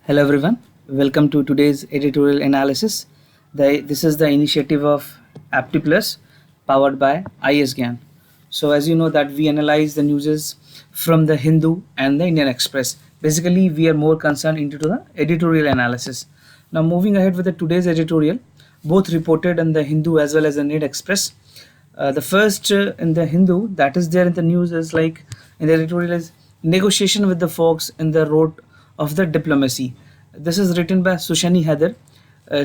Hello everyone, welcome to today's editorial analysis. This is the initiative of Apti Plus powered by ISGAN. So as you know that we analyze the news from the Hindu and the Indian Express. Basically we are more concerned into the editorial analysis. Now moving ahead with the today's editorial, both reported in the Hindu as well as the Indian Express. The first in the Hindu that is there in the news is like in the editorial is negotiation with the folks in the road of the diplomacy. This is written by Sushani Heather.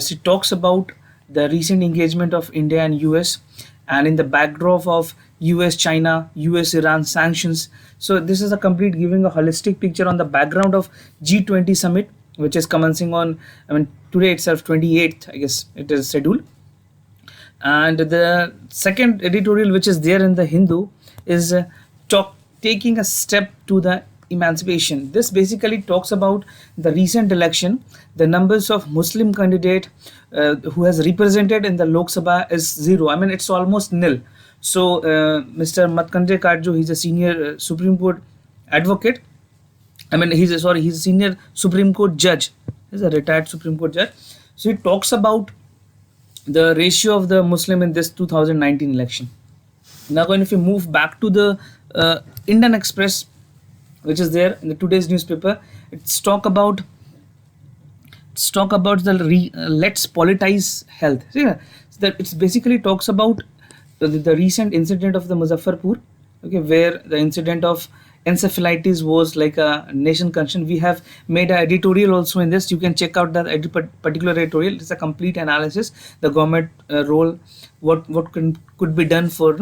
She talks about the recent engagement of India and US and in the backdrop of US China, US Iran sanctions. So this is a complete giving a holistic picture on the background of G20 summit, which is commencing on today itself 28th, I guess it is scheduled. And the second editorial which is there in the Hindu is taking a step to the emancipation. This basically talks about the recent election. The numbers of Muslim candidate who has represented in the Lok Sabha is zero. It's almost nil. So Mr. Matkande Karjo, he's a senior Supreme Court advocate. He's a senior Supreme Court judge. He's a retired Supreme Court judge. So he talks about the ratio of the Muslim in this 2019 election. Now, if we move back to the Indian Express, which is there in the today's newspaper, it's talk about the let's politicize health. So that it's basically talks about the recent incident of the Muzaffarpur, okay, where the incident of encephalitis was like a nation concern. We have made an editorial also in this. You can check out that particular editorial. It's a complete analysis. The government role, what could be done for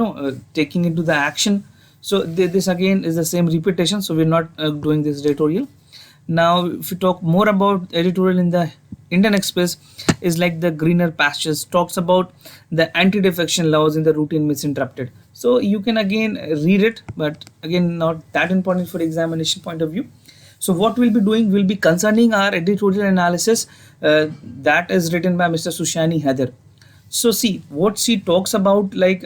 taking into the action. So this again is the same repetition. So we're not doing this editorial. Now, if we talk more about editorial in the Indian Express, is like the greener pastures. Talks about the anti-defection laws in the routine misinterpreted. So you can again read it, but again not that important for examination point of view. So what we'll be doing will be concerning our editorial analysis that is written by Mr. Sushani Heather. So see what she talks about, like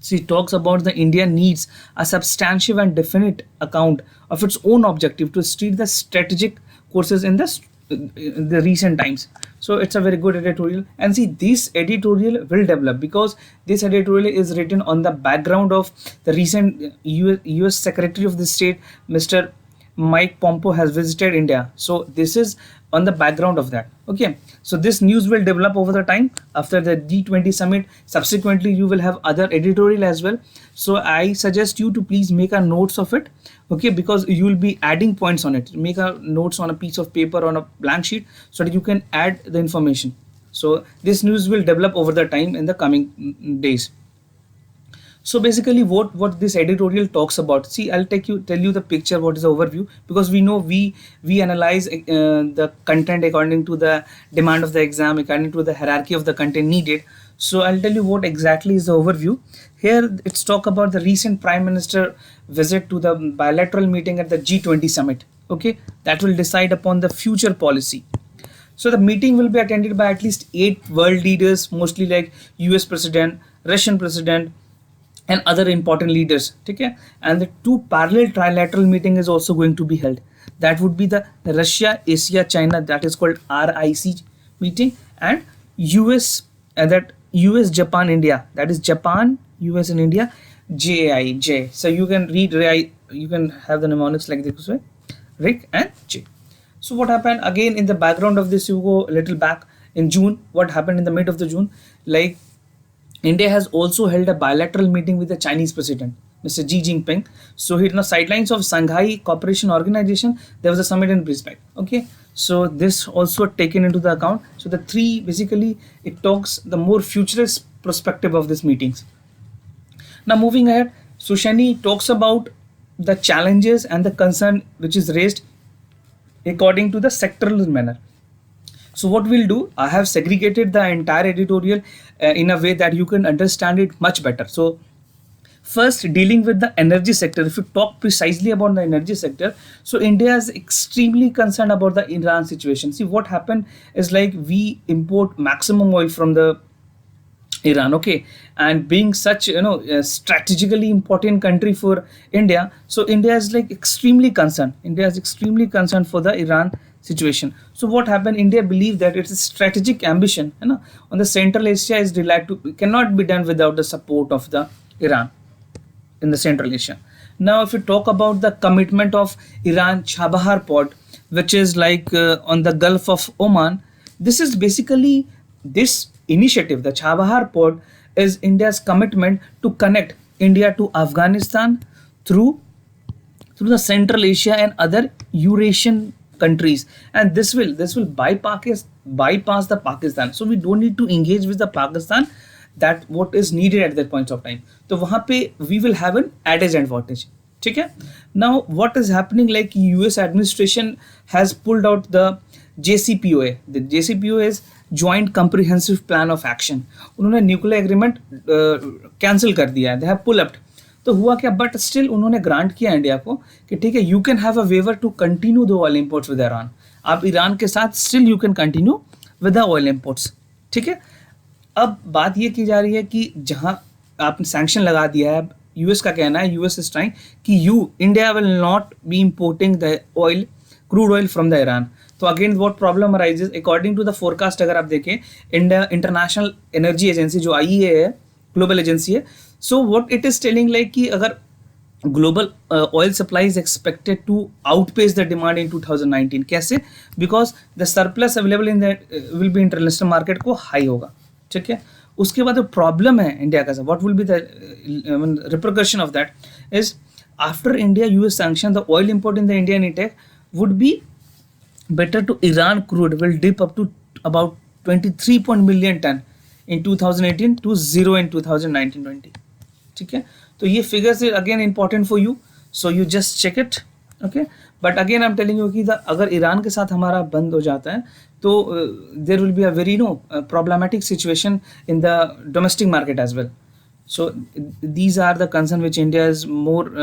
she talks about the India needs a substantive and definite account of its own objective to steer the strategic courses in the recent times. So it's a very good editorial, and see this editorial will develop because this editorial is written on the background of the recent US Secretary of the State Mr. Mike Pompeo has visited India. So this is on the background of that. Okay, so this news will develop over the time after the G20 summit. Subsequently you will have other editorial as well. So I suggest you to please make a notes of it, okay, because you will be adding points on it. Make a notes on a piece of paper on a blank sheet so that you can add the information. So this news will develop over the time in the coming days. So basically what this editorial talks about, see I'll tell you the picture, what is the overview, because we know we analyze the content according to the demand of the exam, according to the hierarchy of the content needed. So I'll tell you what exactly is the overview. Here it's talk about the recent Prime Minister visit to the bilateral meeting at the G20 summit, okay, that will decide upon the future policy. So the meeting will be attended by at least 8 world leaders, mostly like US President, Russian President, and other important leaders. Okay, and the 2 parallel trilateral meeting is also going to be held. That would be the Russia Asia China, that is called RIC meeting, and US that US Japan India, that is Japan, US and India, JAI. So you can read, you can have the mnemonics like this way, RIC and J. So what happened again in the background of this, you go a little back in June. What happened in the mid of the June, like India has also held a bilateral meeting with the Chinese president, Mr. Xi Jinping. So here in the sidelines of Shanghai Cooperation Organization, there was a summit in Brisbane. Okay, so this also taken into the account. So the three, basically it talks the more futurist perspective of these meetings. Now moving ahead, Sushani talks about the challenges and the concern which is raised according to the sectoral manner. So what we'll do, I have segregated the entire editorial in a way that you can understand it much better. So first, dealing with the energy sector, if you talk precisely about the energy sector, so India is extremely concerned about the Iran situation. See what happened is like we import maximum oil from the Iran, okay, and being such a strategically important country for India, so India is like extremely concerned. India is extremely concerned for the Iran situation. So what happened? India believed that its strategic ambition, on the Central Asia is cannot be done without the support of the Iran in the Central Asia. Now, if you talk about the commitment of Iran Chabahar port, which is like on the Gulf of Oman, this is basically this initiative. The Chabahar port is India's commitment to connect India to Afghanistan through the Central Asia and other Eurasian countries, and this will bypass the Pakistan. So we don't need to engage with the Pakistan. That what is needed at that point of time. तो वहाँ पे we will have an added advantage. ठीक है. Now what is happening, like US administration has pulled out the JCPOA. The JCPOA is Joint Comprehensive Plan of Action. उन्होंने nuclear agreement cancel कर दिया है. They have pulled up. तो हुआ क्या, but still उन्होंने ग्रांट किया इंडिया को कि ठीक है, you can have a waiver to continue the oil imports with Iran. आप ईरान के साथ still you can continue with the oil imports. ठीक है. अब बात ये की जा रही है कि जहां आपने सैंक्शन लगा दिया है, यूएस का कहना है, यूएस इज ट्राइंग कि India will not be importing the oil, crude oil from the Iran. तो again what problem arises, according to the forecast अगर आप देखें, इंडिया इंटरनेशनल एनर्जी एजेंसी जो आईईए है, ग्लोबल एजेंसी है, so what it is telling like कि अगर global oil supply is expected to outpace the demand in 2019. कैसे? Because the surplus available in the will be international market को high होगा. ठीक है. उसके बाद जो प्रॉब्लम है इंडिया का, what will be the repercussion of that is after India US sanction, the oil import in the Indian intake would be better to Iran crude will dip up to about 23 million ton in 2018 to zero in 2019-20. ठीक है. तो ये figures again important for you, so you just check it. Okay. But again I am telling you कि अगर Iran के साथ हमारा बंद हो जाता है तो there will be a very problematic situation in the domestic market as well. So these are the concern which India is more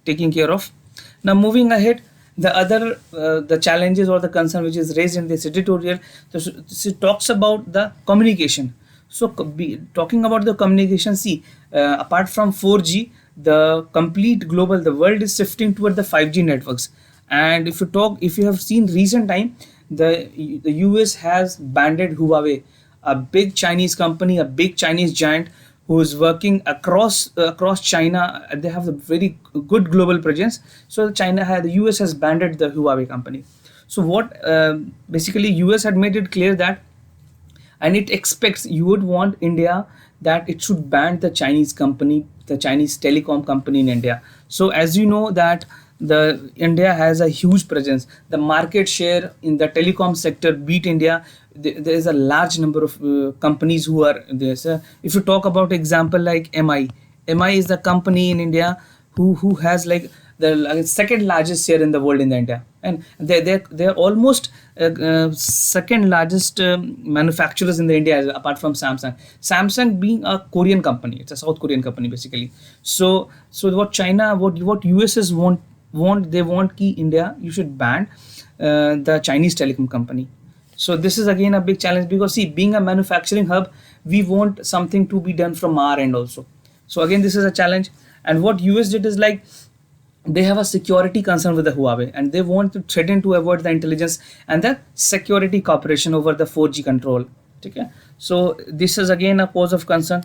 taking care of. Now moving ahead, the other the challenges or the concern which is raised in this editorial, so it talks about the communication. So talking about the communication, see, apart from 4G, the complete global, the world is shifting toward the 5G networks. And if you have seen recent time, the US has banned Huawei, a big Chinese company, a big Chinese giant who is working across China. They have a very good global presence. So the US has banned the Huawei company. So what basically US had made it clear that, and it expects, you would want India that it should ban the Chinese company, the Chinese telecom company in India. So as you know that the India has a huge presence. The market share in the telecom sector beat India. There is a large number of companies who are there. So if you talk about example like MI is the company in India who has like the second largest share in the world in the India, and they're almost second largest manufacturers in the India apart from Samsung being a Korean company. It's a South Korean company basically. So what US's want they want ki India, you should ban the Chinese telecom company. So this is again a big challenge, because see, being a manufacturing hub, we want something to be done from our end also. So again, this is a challenge. And what US did is like, they have a security concern with the Huawei, and they want to threaten to avoid the intelligence and the security cooperation over the 4G control. Okay? So this is again a cause of concern.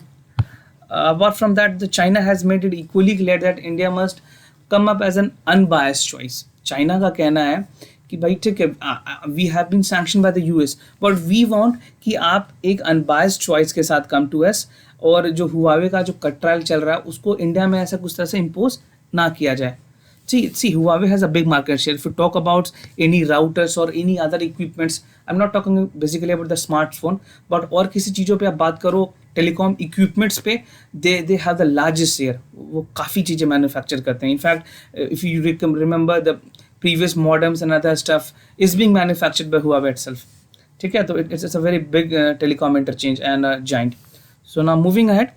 Apart from that, the China has made it equally clear that India must come up as an unbiased choice. China का कहना है कि भाई ठीक है, we have been sanctioned by the US, but we want कि आप एक unbiased choice के साथ come to us, और जो Huawei का जो कट ट्रायल चल रहा है उसको इंडिया में ऐसा कुछ तरह से impose ना किया जाए. See, Huawei has a big market share. If you talk about any routers or any other equipments, I'm not talking basically about the smartphone, but और किसी चीज़ों पे आप बात करो, telecom equipments पे, they have the largest share. वो काफ़ी चीज़ें manufacture करते हैं. In fact, if you remember, the previous modems and other stuff is being manufactured by Huawei itself. ठीक है, तो it's a very big telecom interchange and a giant. So now moving ahead.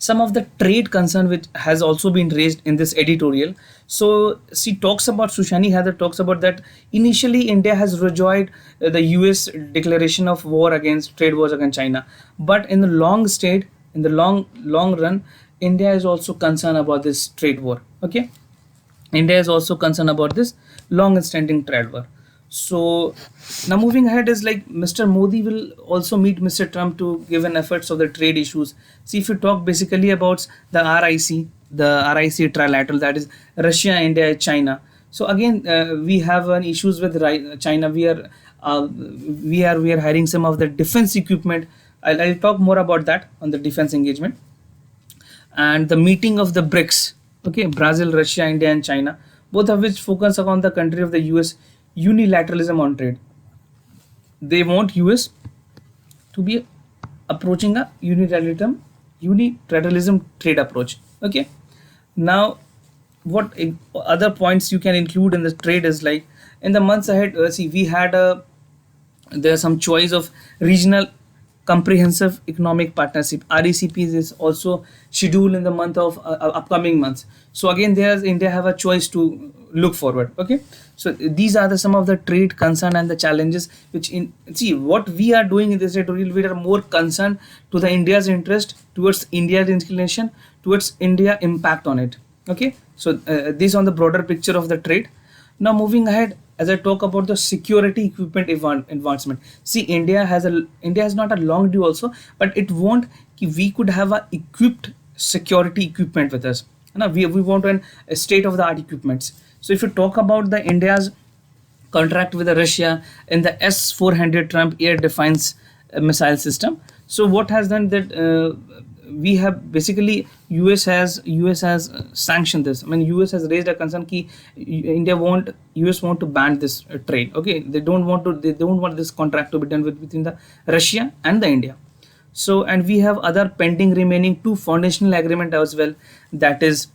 some of the trade concern which has also been raised in this editorial. So she talks about, Sushani Heather talks about that initially India has rejoiced the US declaration of war against trade wars against China, but in the long run, India is also concerned about this trade war. Okay, India is also concerned about this long-standing trade war. So now moving ahead is like Mr. Modi will also meet Mr. Trump to give an efforts of the trade issues. See, if you talk basically about the RIC trilateral, that is Russia, India, China. So again, we have an issues with China. We are hiring some of the defense equipment. I'll talk more about that on the defense engagement. And the meeting of the BRICS, okay, Brazil, Russia, India, and China, both of which focus on the country of the US unilateralism on trade. They want US to be approaching a unilateralism trade approach. Okay, now what other points you can include in the trade is like in the months ahead. See, we had a there's some choice of regional comprehensive economic partnership, RECPs, is also scheduled in the month of upcoming months. So again, there's India have a choice to look forward. Okay, so these are some of the trade concern and the challenges which in see what we are doing in this editorial. We are more concerned to the India's interest, towards India's inclination, towards India impact on it. Okay, so this on the broader picture of the trade. Now moving ahead, as I talk about the security equipment advancement. See, India has not a long due also, but it won't. We could have a equipped security equipment with us. Now we want a state of the art equipments. So if you talk about the India's contract with Russia in the S-400 Trump air defense missile system. So what has done that we have basically US has sanctioned this. I mean, US has raised a concern ki US want to ban this trade. Okay, they don't want this contract to be done between the Russia and the India. So, and we have other pending remaining two foundational agreement as well, that is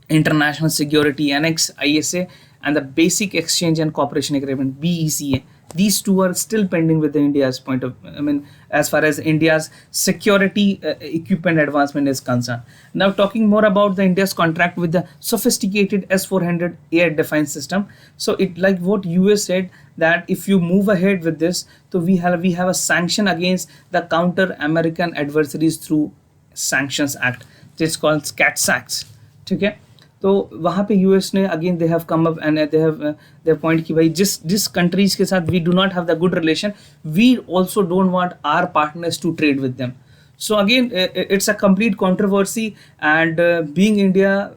International Security Annex ISA and the Basic Exchange and Cooperation Agreement BECA. These two are still pending with the India's point of, I mean, as far as India's security equipment advancement is concerned. Now talking more about the India's contract with the sophisticated S-400 air defense system. So it, like what US said, that if you move ahead with this, so we have a sanction against the counter American adversaries through Sanctions Act. It's called CAT-SACS. Okay. तो वहाँ पे US ने again they have come up and they point कि भाई जिस countries के साथ we do not have the good relation, we also don't want our partners to trade with them. So again, it's a complete controversy, and being India,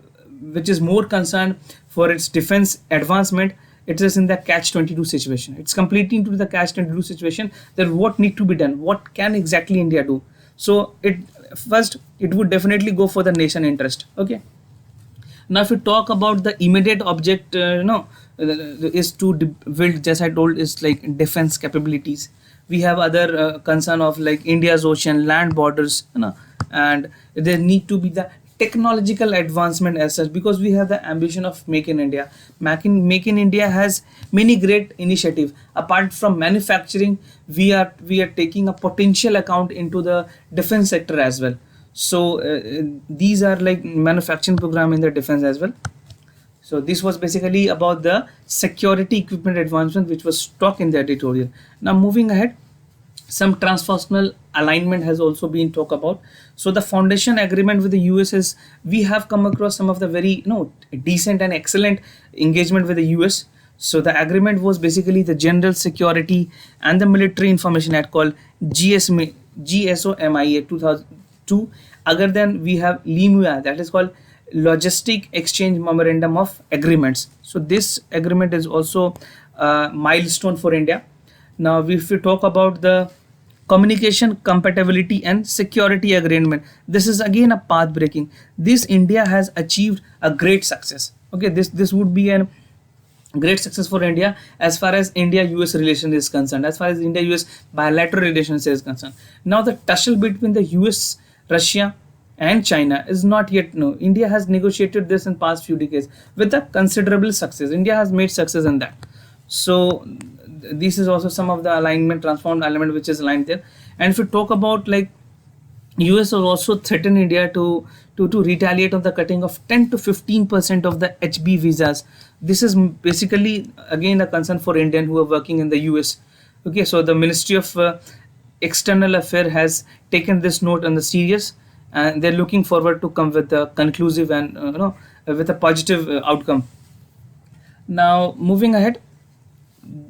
which is more concerned for its defense advancement, it is in the catch-22 situation. It's completely into the catch-22 situation. That what need to be done? What can exactly India do? So it would definitely go for the nation interest. Okay. Now, if you talk about the immediate object, is to build, just I told, is like defense capabilities. We have other concern of like India's ocean, land borders, and there need to be the technological advancement as such, because we have the ambition of Make in India. Make in India has many great initiatives. Apart from manufacturing, we are taking a potential account into the defense sector as well. So these are like manufacturing program in the defense as well. So this was basically about the security equipment advancement, which was talked in the editorial. Now moving ahead, some transpersonal alignment has also been talked about. So the foundation agreement with the US is, we have come across some of the very decent and excellent engagement with the US. So the agreement was basically the General Security and the Military Information Act, called GSOMIA 2002. Other than we have LIMUA, that is called Logistic Exchange Memorandum of Agreements. So this agreement is also a milestone for India. Now, if we talk about the communication compatibility and security agreement, this is again a path breaking. This India has achieved a great success. Okay, this would be a great success for India as far as India-US relation is concerned, as far as India-US bilateral relations is concerned. Now the tussle between the US, Russia and China is not yet known. India has negotiated this in past few decades with a considerable success. India has made success in that. So this is also some of the alignment, transformed alignment, which is aligned there. And if you talk about like US will also threaten India to retaliate on the cutting of 10 to 15% of the HB visas. This is basically again a concern for Indian who are working in the US. Okay, so the Ministry of External Affairs has taken this note on the serious, and they're looking forward to come with a conclusive and with a positive outcome. Now, moving ahead,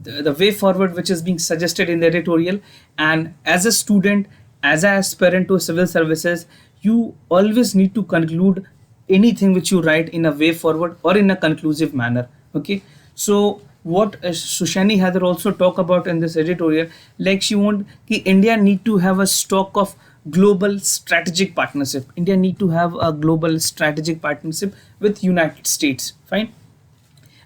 the way forward which is being suggested in the editorial, and as a student, as an aspirant to civil services, you always need to conclude anything which you write in a way forward or in a conclusive manner. Okay, so what Sushani had also talked about in this editorial, like she want ki India need to have a stock of global strategic partnership. India need to have a global strategic partnership with United States. Fine,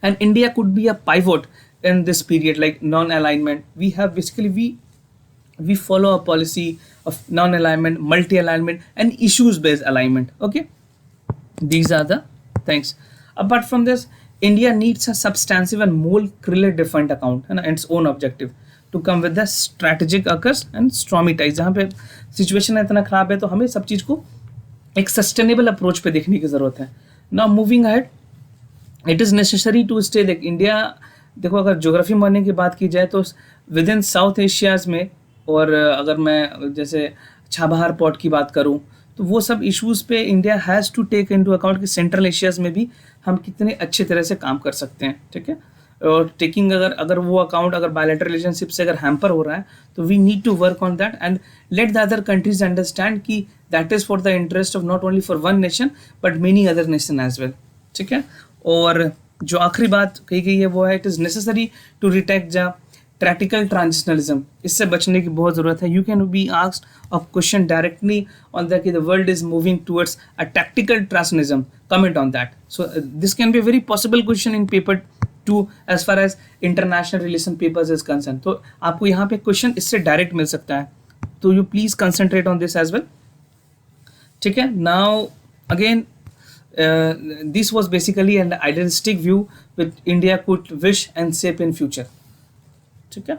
and India could be a pivot in this period, like non-alignment. We have basically we follow a policy of non-alignment, multi-alignment, and issues-based alignment. Okay, these are the things. Apart from this, India needs a substantive and more clearly defined account and its own objective to come with the strategic occurs and stormy ties. जहाँ पे situation इतना खराब है तो हमें सब चीज़ को एक सस्टेनेबल अप्रोच पे देखने की ज़रूरत है. Now moving ahead, it is necessary to stay. देख इंडिया, देखो अगर ज्योग्राफी मानने की बात की जाए तो विद इन साउथ एशियाज़ में, और अगर मैं जैसे छाबहार पोर्ट की बात करूं तो वो सब इश्यूज़ पे India has to take into account कि सेंट्रल एशियाज़ में भी हम कितने अच्छे तरह से काम कर सकते हैं. ठीक है, और टेकिंग अगर वो अकाउंट अगर बायलैटरल रिलेशनशिप से अगर हैम्पर हो रहा है तो we need to work on that and let the other countries understand कि that is for the interest of not only for one nation but many other nation as well. ठीक है, और जो आखिरी बात कही गई है वो है it is necessary to reject the tactical transitionalism. इससे बचने की बहुत ज़रूरत है. You can be asked a question directly on that कि the world is moving towards a tactical transitionalism. Comment on that. So this can be very possible question in paper 2 as far as international relation papers is concern. तो आपको यहाँ पे question इससे direct मिल सकता है. तो you please concentrate on this as well. ठीक है, now again this was basically an idealistic view which India could wish and shape in future. Okay,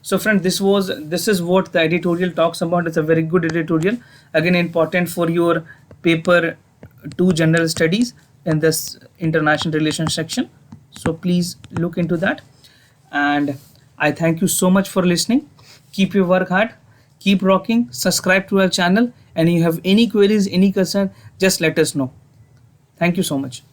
so friend, this is what the editorial talks about. It's a very good editorial, again important for your paper 2 general studies in this international relations section. So please look into that, and I thank you so much for listening. Keep your work hard, keep rocking, subscribe to our channel, and you have any queries, any concern, just let us know. Thank you so much.